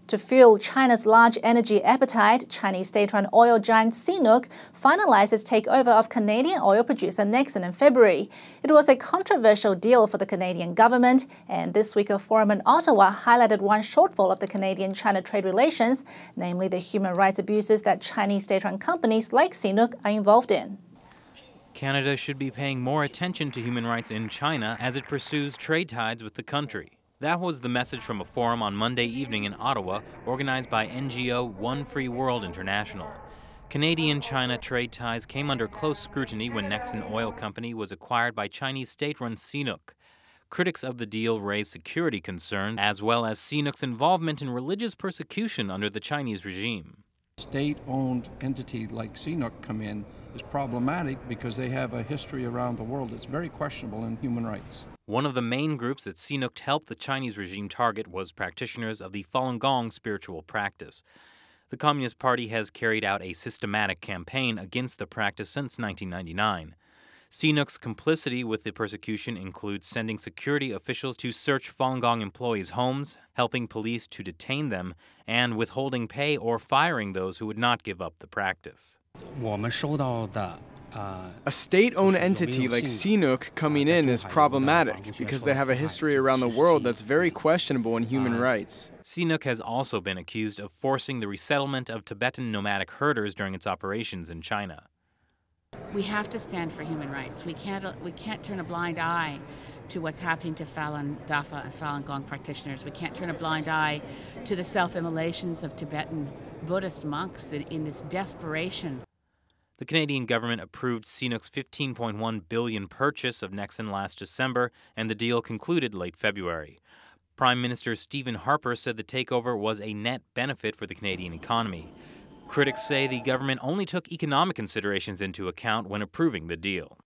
To fuel China's large energy appetite, Chinese state-run oil giant CNOOC finalized its takeover of Canadian oil producer Nexen in February. It was a controversial deal for the Canadian government, and this week a forum in Ottawa highlighted one shortfall of the Canadian-China trade relations, namely the human rights abuses that Chinese state-run companies like CNOOC are involved in. Canada should be paying more attention to human rights in China as it pursues trade ties with the country. That was the message from a forum on Monday evening in Ottawa, organized by NGO One Free World International. Canadian-China trade ties came under close scrutiny when Nexen Oil Company was acquired by Chinese state-run CNOOC. Critics of the deal raised security concerns, as well as CNOOC's involvement in religious persecution under the Chinese regime. State-owned entity like CNOOC come in is problematic because they have a history around the world that's very questionable in human rights. One of the main groups that CNOOC helped the Chinese regime target was practitioners of the Falun Gong spiritual practice. The Communist Party has carried out a systematic campaign against the practice since 1999. CNOOC's complicity with the persecution includes sending security officials to search Falun Gong employees' homes, helping police to detain them, and withholding pay or firing those who would not give up the practice. A state-owned entity like CNOOC coming in is problematic because they have a history around the world that's very questionable in human rights. CNOOC has also been accused of forcing the resettlement of Tibetan nomadic herders during its operations in China. We have to stand for human rights. We can't turn a blind eye to what's happening to Falun Dafa and Falun Gong practitioners. We can't turn a blind eye to the self-immolations of Tibetan Buddhist monks in this desperation. The Canadian government approved CNOOC's $15.1 billion purchase of Nexen last December, and the deal concluded late February. Prime Minister Stephen Harper said the takeover was a net benefit for the Canadian economy. Critics say the government only took economic considerations into account when approving the deal.